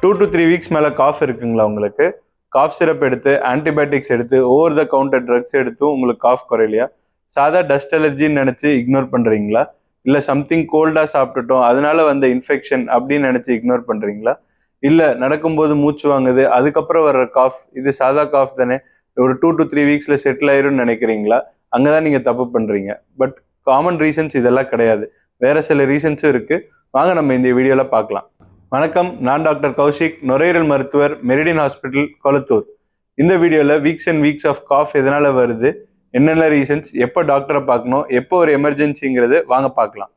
2 to 3 weeks மேலே cough இருக்குங்களா உங்களுக்கு? காஃப் சிரப் எடுத்து ஆன்டிபயோட்டிக்ஸ் எடுத்து ஓவர் த கவுண்டர் ட்ரக்ஸ் எடுத்தும் உங்களுக்கு காஃப் குறையிலையா? சாதா டஸ்ட் அலர்ஜின்னு நினச்சி இக்னோர் பண்ணுறீங்களா? இல்லை சம்திங் கோல்டாக சாப்பிட்டுட்டோம் அதனால வந்த இன்ஃபெக்ஷன் அப்படின்னு நினச்சி இக்னோர் பண்ணுறீங்களா? இல்லை நடக்கும்போது மூச்சு வாங்குது அதுக்கப்புறம் வர்ற காஃப் இது சாதா காஃப் தானே, ஒரு 2 to 3 வீக்ஸில் செட்டில் ஆயிரும்னு நினைக்கிறீங்களா? அங்கே தான் நீங்கள் தப்பு பண்ணுறீங்க. பட் காமன் ரீசன்ஸ் இதெல்லாம் கிடையாது, வேறு சில ரீசன்ஸும் இருக்குது. வாங்க நம்ம இந்த வீடியோவில் பார்க்கலாம். வணக்கம், நான் டாக்டர் கௌஷிக், நுரையீரல் மருத்துவர், மெரிடியன் ஹாஸ்பிட்டல், கொளத்தூர். இந்த வீடியோவில் weeks and weeks of cough எதனால் வருது, என்னென்ன ரீசன்ஸ், எப்போ டாக்டரை பார்க்கணும், எப்போ ஒரு எமர்ஜென்சிங்கிறது வாங்க பார்க்கலாம்.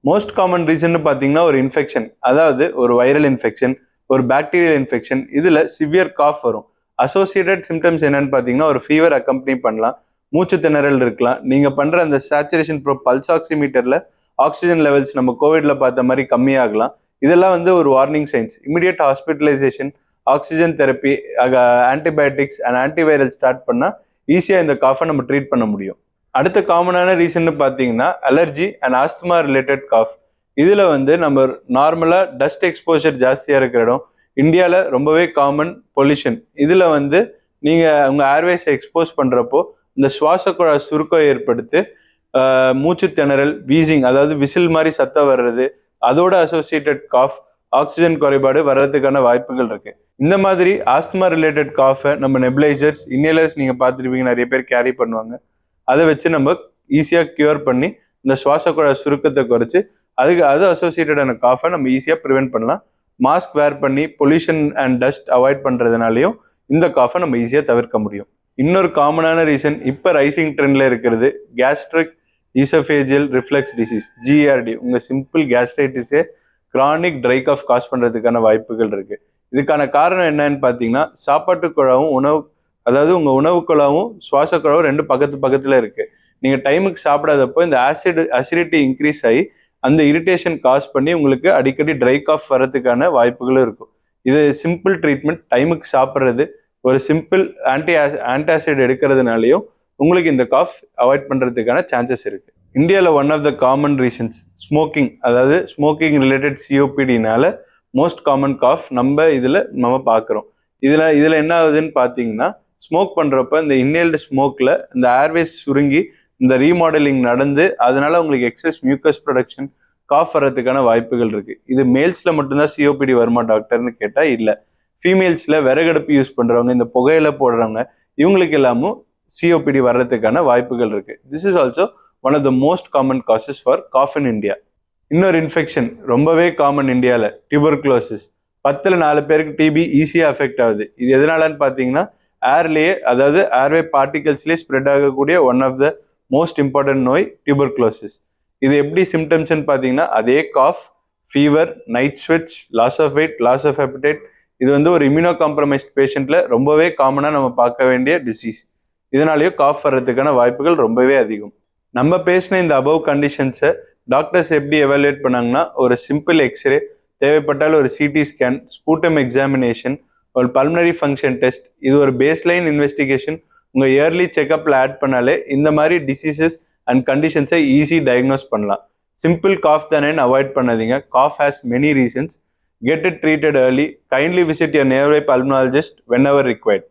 மோஸ்ட் காமன் ரீசன் பார்த்தீங்கன்னா ஒரு இன்ஃபெக்ஷன், அதாவது ஒரு வைரல் இன்ஃபெக்ஷன், ஒரு பாக்டீரியல் இன்ஃபெக்ஷன். இதில் சிவியர் காஃப் வரும். அசோசியேட்டட் சிம்டம்ஸ் என்னென்னு பார்த்தீங்கன்னா ஒரு ஃபீவர் அக்கம்பனி பண்ணலாம், மூச்சு திணறல் இருக்கலாம். நீங்கள் பண்ணுற அந்த சேச்சுரேஷன் பல்ஸ் ஆக்சிமீட்டரில் ஆக்சிஜன் லெவல்ஸ் நம்ம கோவிடில் பார்த்த மாதிரி கம்மியாகலாம். இதெல்லாம் ஒரு warning science. Immediate hospitalisation, oxygen therapy, antibiotics and antiviral start பண்ணால் ஈஸியாக இந்த காஃபை நம்ம ட்ரீட் பண்ண முடியும். அடுத்த காமனான ரீசன் பார்த்தீங்கன்னா allergy and asthma related cough. இதில் நம்ம நார்மலாக டஸ்ட் எக்ஸ்போஷர் ஜாஸ்தியாக இருக்கிற இடம், இந்தியாவில் ரொம்பவே காமன் பொல்யூஷன். இதில் நீங்கள் உங்கள் ஏர்வேஸை எக்ஸ்போஸ் பண்ணுறப்போ இந்த சுவாச குழாய் சுருக்கம் ஏற்படுத்தி மூச்சு திணறல், வீசிங், அதாவது விசில் மாதிரி சத்தம் வர்றது, அதோட அசோசியேட்டட் காஃப், ஆக்சிஜன் குறைபாடு வர்றதுக்கான வாய்ப்புகள் இருக்கு. இந்த மாதிரி ஆஸ்துமா ரிலேட்டட் காஃபை நம்ம நெபுலைசர்ஸ், இன்னேலர்ஸ் நீங்கள் பார்த்துருப்பீங்க, நிறைய பேர் கேரி பண்ணுவாங்க. அதை வச்சு நம்ம ஈஸியாக கியூர் பண்ணி இந்த சுவாச குழாய் சுருக்கத்தை குறைச்சி அது அசோசியேட்டடான காஃபை நம்ம ஈஸியாக ப்ரிவென்ட் பண்ணலாம். மாஸ்க் வேர் பண்ணி பொல்யூஷன் அண்ட் டஸ்ட் அவாய்ட் பண்ணுறதுனாலையும் இந்த காஃபை நம்ம ஈஸியாக தவிர்க்க முடியும். இன்னொரு காமனான ரீசன் இப்போ ரைசிங் ட்ரெண்டில் இருக்கிறது gastric esophageal reflux disease, GERD. உங்கள் சிம்பிள் கேஸ்ட்ரைட்டிஸே கிரானிக் ட்ரை காஃப் காஸ் பண்ணுறதுக்கான வாய்ப்புகள் இருக்குது. இதுக்கான காரணம் என்னன்னு பார்த்தீங்கன்னா சாப்பாட்டு குழாவும் அதாவது உங்கள் உணவு குழாவும் சுவாச குழாவும் ரெண்டு பக்கத்தில் இருக்குது. நீங்கள் டைமுக்கு சாப்பிடாதப்போ இந்த அசிடிட்டி இன்க்ரீஸ் ஆகி அந்த இரிட்டேஷன் காஸ் பண்ணி உங்களுக்கு அடிக்கடி ட்ரை காஃப் வரதுக்கான வாய்ப்புகளும் இருக்கும். இது சிம்பிள் ட்ரீட்மெண்ட், டைமுக்கு சாப்பிட்றது, ஒரு சிம்பிள் ஆன்டாசிட் எடுக்கிறதுனாலையும் உங்களுக்கு இந்த காஃப் அவாய்ட் பண்ணுறதுக்கான சான்சஸ் இருக்குது. இந்தியாவில் one of the common reasons smoking, அதாவது ஸ்மோக்கிங் ரிலேட்டட் COPDனால மோஸ்ட் காமன் காஃப் நம்ம பார்க்குறோம். இதில் என்ன ஆகுதுன்னு பார்த்தீங்கன்னா, ஸ்மோக் பண்ணுறப்ப இந்த இன்னேல்டு ஸ்மோக்கில் இந்த ஏர்வேஸ் சுருங்கி இந்த ரீமாடலிங் நடந்து அதனால உங்களுக்கு எக்ஸஸ் மியூக்கஸ் ப்ரொடக்ஷன், காஃப் வர்றதுக்கான வாய்ப்புகள் இருக்குது. இது மேல்ஸில் மட்டும்தான் COPD வருமா டாக்டர்னு கேட்டால் இல்லை. ஃபீமேல்ஸில் விறகடுப்பு யூஸ் பண்ணுறவங்க, இந்த புகையில போடுறவங்க, இவங்களுக்கு எல்லாமும் COPD வர்றதுக்கான வாய்ப்புகள் இருக்குது. This is also one of the most common causes for cough in India. இன்னொரு இன்ஃபெக்ஷன் ரொம்பவே காமன் இந்தியாவில், டியூபர்குலோசிஸ். 10ல் 4 பேருக்கு TB ஈஸியாக அஃபெக்ட் ஆகுது. இது எதனாலன்னு பார்த்தீங்கன்னா ஏர்லேயே, அதாவது ஏர்வே பார்ட்டிகல்ஸ்லேயே ஸ்ப்ரெட் ஆகக்கூடிய one of the most important நோய் டியூபர்குலோசிஸ். இது எப்படி சிம்டம்ஸ்ன்னு பார்த்தீங்கன்னா அதே cough, fever, night sweats, loss of weight, loss of appetite. இது ஒரு இம்யூனோ காம்ப்ரமைஸ்ட் பேஷண்ட்டில் ரொம்பவே காமனாக நம்ம பார்க்க வேண்டிய டிசீஸ். இதனாலேயும் காஃப் வர்றதுக்கான வாய்ப்புகள் ரொம்பவே அதிகம். நம்ம பேசின இந்த அபவ் கண்டிஷன்ஸை டாக்டர்ஸ் எப்படி எவாலுவேட் பண்ணாங்கன்னா ஒரு சிம்பிள் எக்ஸ்ரே, தேவைப்பட்டால் ஒரு CT ஸ்கேன், ஸ்பூட்டம் எக்ஸாமினேஷன், ஒரு பல்மனரி ஃபங்க்ஷன் டெஸ்ட், இது ஒரு பேஸ்லைன் இன்வெஸ்டிகேஷன் உங்கள் இயர்லி செக்அப்பில் ஆட் பண்ணாலே இந்த மாதிரி டிசீசஸ் அண்ட் கண்டிஷன்ஸை ஈஸி டயக்னோஸ் பண்ணலாம். சிம்பிள் காஃப் தானேன்னு அவாய்ட் பண்ணாதீங்க. Cough has many reasons. Get it treated early. Kindly visit your nearby pulmonologist whenever required.